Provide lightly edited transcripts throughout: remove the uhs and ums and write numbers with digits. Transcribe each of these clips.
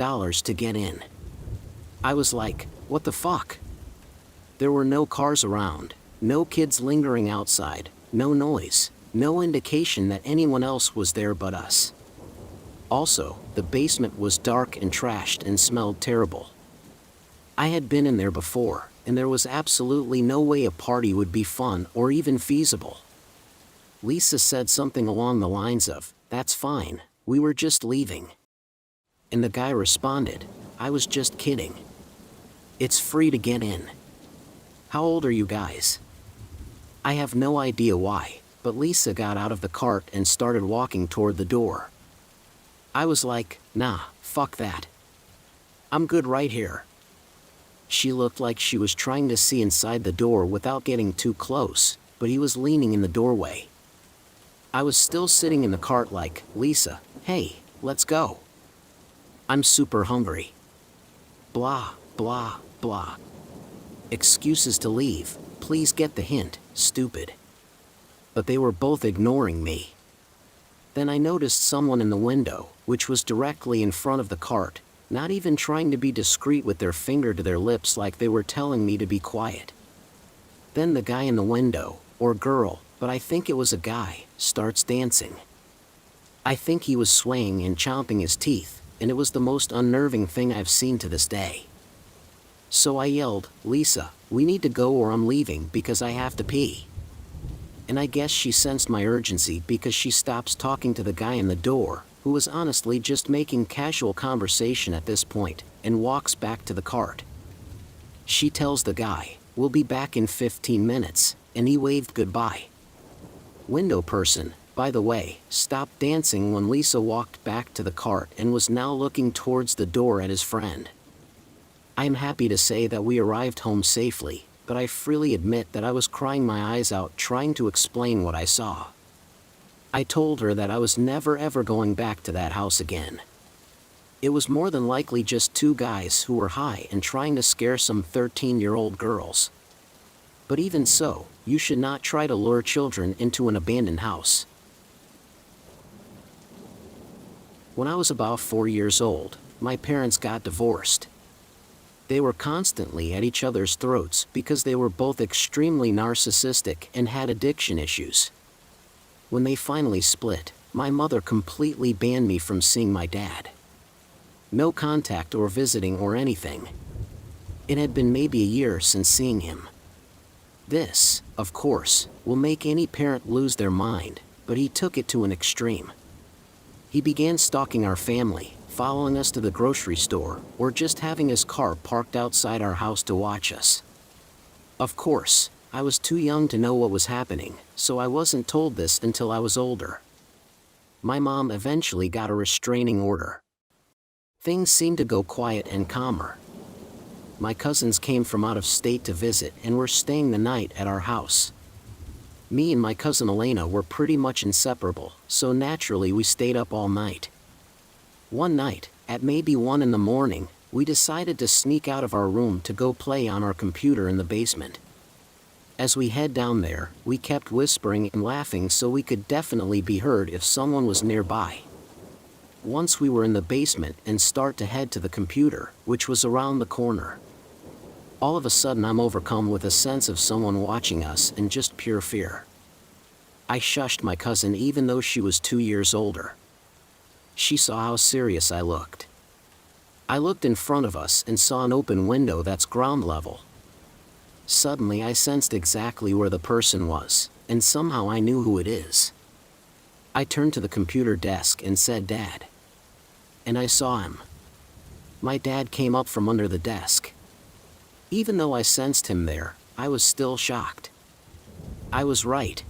to get in. I was like, what the fuck? There were no cars around, no kids lingering outside, no noise, no indication that anyone else was there but us. Also, the basement was dark and trashed and smelled terrible. I had been in there before, and there was absolutely no way a party would be fun or even feasible. Lisa said something along the lines of, "That's fine, we were just leaving." And the guy responded, "I was just kidding. It's free to get in." How old are you guys? I have no idea why, but Lisa got out of the cart and started walking toward the door. I was like, nah, fuck that. I'm good right here. She looked like she was trying to see inside the door without getting too close, but he was leaning in the doorway. I was still sitting in the cart like, Lisa, hey, let's go. I'm super hungry. Blah, blah, blah. Excuses to leave, please get the hint, stupid. But they were both ignoring me. Then I noticed someone in the window, which was directly in front of the cart, not even trying to be discreet with their finger to their lips like they were telling me to be quiet. Then the guy in the window, or girl, but I think it was a guy, starts dancing. I think he was swaying and chomping his teeth, and it was the most unnerving thing I've seen to this day. So I yelled, Lisa, we need to go or I'm leaving because I have to pee. And I guess she sensed my urgency because she stops talking to the guy in the door, who was honestly just making casual conversation at this point, and walks back to the cart. She tells the guy, we'll be back in 15 minutes, and he waved goodbye. Window person, by the way, stopped dancing when Lisa walked back to the cart and was now looking towards the door at his friend. I am happy to say that we arrived home safely, but I freely admit that I was crying my eyes out trying to explain what I saw. I told her that I was never ever going back to that house again. It was more than likely just two guys who were high and trying to scare some 13-year-old girls. But even so, you should not try to lure children into an abandoned house. When I was about 4 years old, my parents got divorced. They were constantly at each other's throats because they were both extremely narcissistic and had addiction issues. When they finally split, my mother completely banned me from seeing my dad. No contact or visiting or anything. It had been maybe a year since seeing him. This, of course, will make any parent lose their mind, but he took it to an extreme. He began stalking our family, following us to the grocery store, or just having his car parked outside our house to watch us. Of course, I was too young to know what was happening, so I wasn't told this until I was older. My mom eventually got a restraining order. Things seemed to go quiet and calmer. My cousins came from out of state to visit and were staying the night at our house. Me and my cousin Elena were pretty much inseparable, so naturally we stayed up all night. One night, at maybe 1 in the morning, we decided to sneak out of our room to go play on our computer in the basement. As we head down there, we kept whispering and laughing so we could definitely be heard if someone was nearby. Once we were in the basement and start to head to the computer, which was around the corner. All of a sudden I'm overcome with a sense of someone watching us and just pure fear. I shushed my cousin even though she was 2 years older. She saw how serious I looked. I looked in front of us and saw an open window that's ground level. Suddenly I sensed exactly where the person was, and somehow I knew who it is. I turned to the computer desk and said, Dad. And I saw him. My dad came up from under the desk. Even though I sensed him there, I was still shocked. I was right.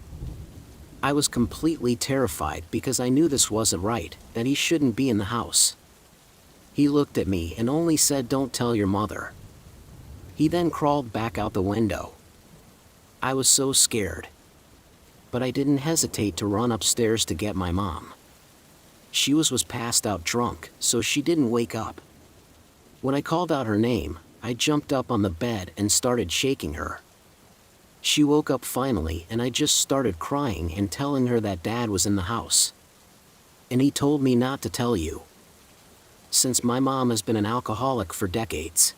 I was completely terrified because I knew this wasn't right, that he shouldn't be in the house. He looked at me and only said, Don't tell your mother. He then crawled back out the window. I was so scared. But I didn't hesitate to run upstairs to get my mom. She was passed out drunk, so she didn't wake up. When I called out her name, I jumped up on the bed and started shaking her. She woke up finally and I just started crying and telling her that Dad was in the house. And he told me not to tell you. since my mom has been an alcoholic for decades.